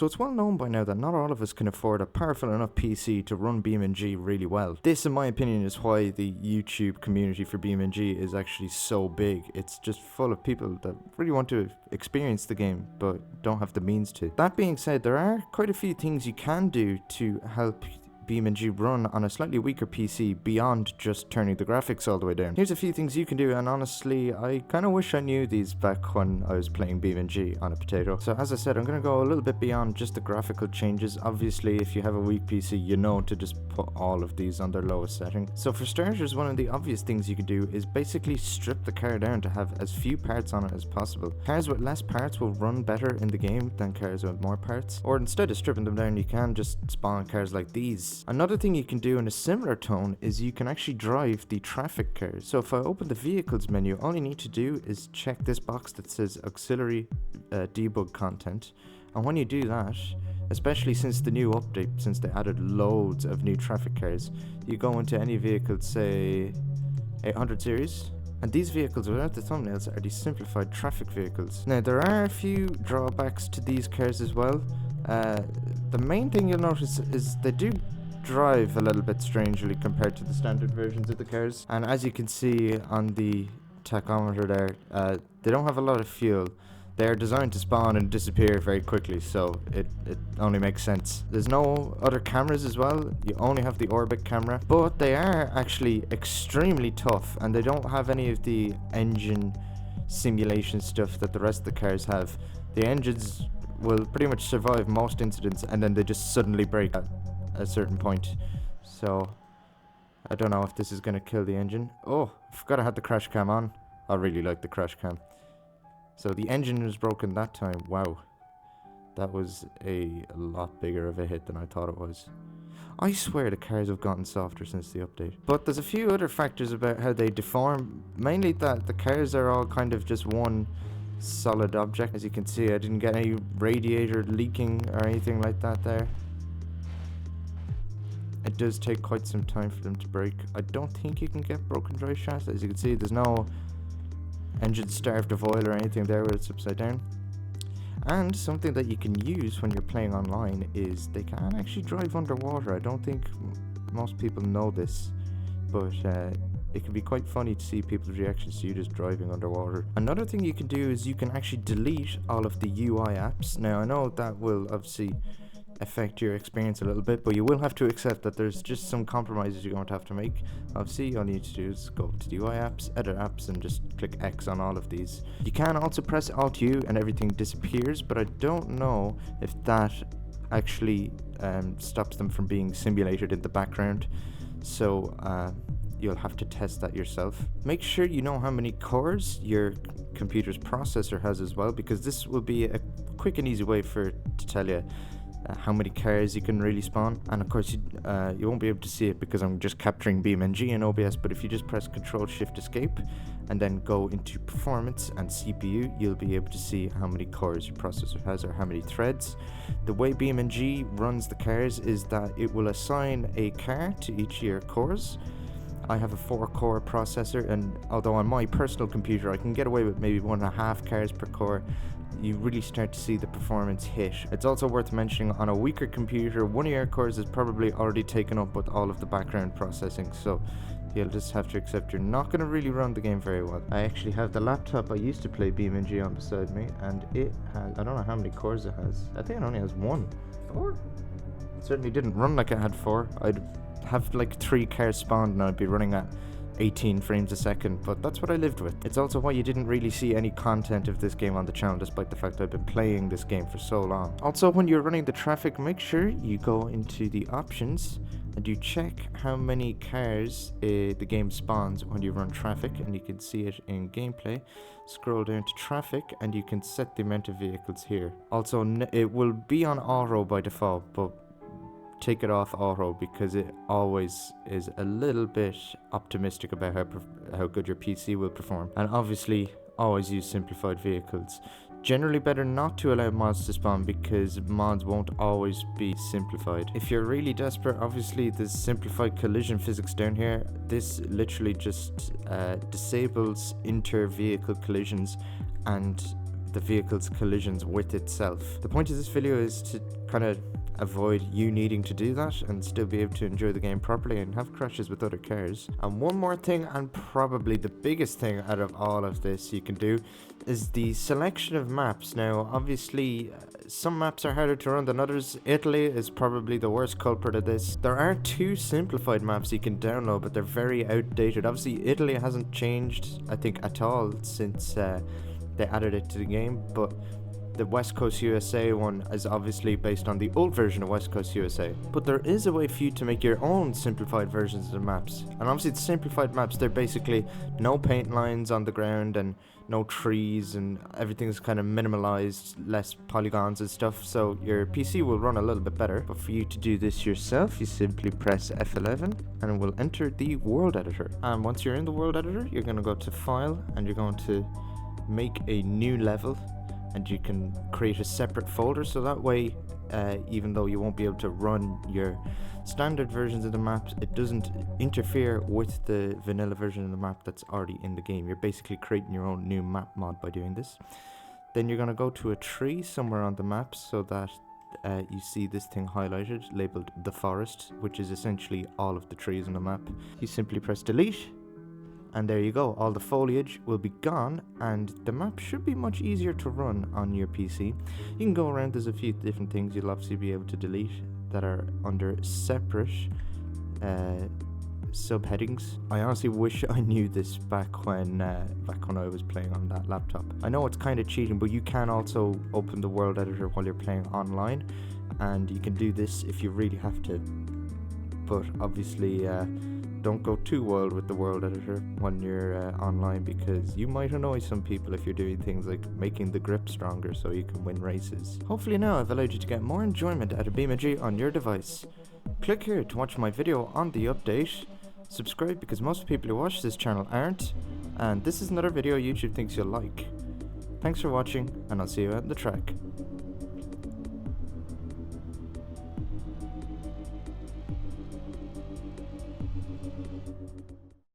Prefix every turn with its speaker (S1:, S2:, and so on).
S1: So it's well known by now that not all of us can afford a powerful enough PC to run BeamNG really well. This, in my opinion, is why the YouTube community for BeamNG is actually so big. It's just full of people that really want to experience the game but don't have the means to. That being said, there are quite a few things you can do to help BeamNG run on a slightly weaker PC beyond just turning the graphics all the way down. Here's a few things you can do, and honestly, I kind of wish I knew these back when I was playing BeamNG on a potato. So as I said, I'm going to go a little bit beyond just the graphical changes. Obviously, if you have a weak PC, you know to just put all of these on their lowest setting. So for starters, one of the obvious things you can do is basically strip the car down to have as few parts on it as possible. Cars with less parts will run better in the game than cars with more parts. Or instead of stripping them down, you can just spawn cars like these. Another thing you can do in a similar tone is you can actually drive the traffic cars. So if I open the vehicles menu, all you need to do is check this box that says auxiliary debug content, and when you do that, especially since the new update, since they added loads of new traffic cars, you go into any vehicle, say 800 series, and these vehicles without the thumbnails are the simplified traffic vehicles. Now there are a few drawbacks to these cars as well. The main thing you'll notice is they do drive a little bit strangely compared to the standard versions of the cars, and as you can see on the tachometer there, they don't have a lot of fuel. They're designed to spawn and disappear very quickly, so it only makes sense. There's no other cameras as well, you only have the orbit camera, but they are actually extremely tough, and they don't have any of the engine simulation stuff that the rest of the cars have. The engines will pretty much survive most incidents, and then they just suddenly break at a certain point. So I don't know if this is going to kill the engine. Oh, I forgot I had the crash cam on. I really like the crash cam. So the engine was broken that time. Wow, that was a lot bigger of a hit than I thought it was. I swear the cars have gotten softer since the update. But there's a few other factors about how they deform, mainly that the cars are all kind of just one solid object. As you can see, I didn't get any radiator leaking or anything like that there. It does take quite some time for them to break. I don't think you can get broken drive shafts. As you can see, there's no engine starved of oil or anything there where it's upside down. And something that you can use when you're playing online is they can actually drive underwater. I don't think most people know this, but it can be quite funny to see people's reactions to you just driving underwater. Another thing you can do is you can actually delete all of the UI apps. Now I know that will obviously affect your experience a little bit, but you will have to accept that there's just some compromises you're going to have to make. Obviously, all you need to do is go to the UI apps, edit apps, and just click X on all of these. You can also press Alt U and everything disappears, but I don't know if that actually stops them from being simulated in the background. So you'll have to test that yourself. Make sure you know how many cores your computer's processor has as well, because this will be a quick and easy way to tell you how many cars you can really spawn. And of course you won't be able to see it because I'm just capturing BeamNG in OBS, but if you just press Ctrl Shift Escape and then go into Performance and CPU, you'll be able to see how many cores your processor has or how many threads. The way BeamNG runs the cars is that it will assign a car to each of your cores. I have a 4-core processor, and although on my personal computer I can get away with maybe 1.5 cars per core, you really start to see the performance hit. It's also worth mentioning, on a weaker computer, one of your cores is probably already taken up with all of the background processing, so you'll just have to accept you're not going to really run the game very well. I actually have the laptop I used to play BeamNG on beside me, and it has, I don't know how many cores it has. I think it only has 1. 4? It certainly didn't run like it had 4. I'd have like 3 cars spawned and I'd be running at 18 frames a second, but that's what I lived with. It's also why you didn't really see any content of this game on the channel, despite the fact I've been playing this game for so long. Also, when you're running the traffic, make sure you go into the options and you check how many cars the game spawns when you run traffic, and you can see it in gameplay. Scroll down to traffic and you can set the amount of vehicles here. Also, it will be on auto by default, but take it off auto because it always is a little bit optimistic about how good your PC will perform. And obviously always use simplified vehicles. Generally better not to allow mods to spawn because mods won't always be simplified. If you're really desperate, obviously there's simplified collision physics down here. This literally just disables inter-vehicle collisions and the vehicle's collisions with itself. The point of this video is to kind of avoid you needing to do that and still be able to enjoy the game properly and have crashes with other cars. And one more thing, and probably the biggest thing out of all of this you can do, is the selection of maps. Now obviously some maps are harder to run than others. Italy is probably the worst culprit of this. There are 2 simplified maps you can download, but they're very outdated. Obviously Italy hasn't changed, I think, at all since they added it to the game, but the West Coast USA one is obviously based on the old version of West Coast USA. But there is a way for you to make your own simplified versions of the maps. And obviously the simplified maps, they're basically no paint lines on the ground and no trees, and everything's kind of minimalized, less polygons and stuff, so your PC will run a little bit better. But for you to do this yourself, you simply press F11 and it will enter the world editor. And once you're in the world editor, you're going to go to File and you're going to make a new level, and you can create a separate folder, so that way even though you won't be able to run your standard versions of the maps, it doesn't interfere with the vanilla version of the map that's already in the game. You're basically creating your own new map mod by doing this. Then you're going to go to a tree somewhere on the map, so that you see this thing highlighted labeled the forest, which is essentially all of the trees on the map. You simply press delete, and there you go, all the foliage will be gone, and the map should be much easier to run on your PC. You can go around, there's a few different things you'll obviously be able to delete that are under separate subheadings. I honestly wish I knew this back when I was playing on that laptop. I know it's kind of cheating, but you can also open the world editor while you're playing online, and you can do this if you really have to. But obviously don't go too wild with the world editor when you're online, because you might annoy some people if you're doing things like making the grip stronger so you can win races. Hopefully now I've allowed you to get more enjoyment out of BeamNG on your device. Click here to watch my video on the update. Subscribe, because most people who watch this channel aren't, and this is another video YouTube thinks you'll like. Thanks for watching, and I'll see you out on the track.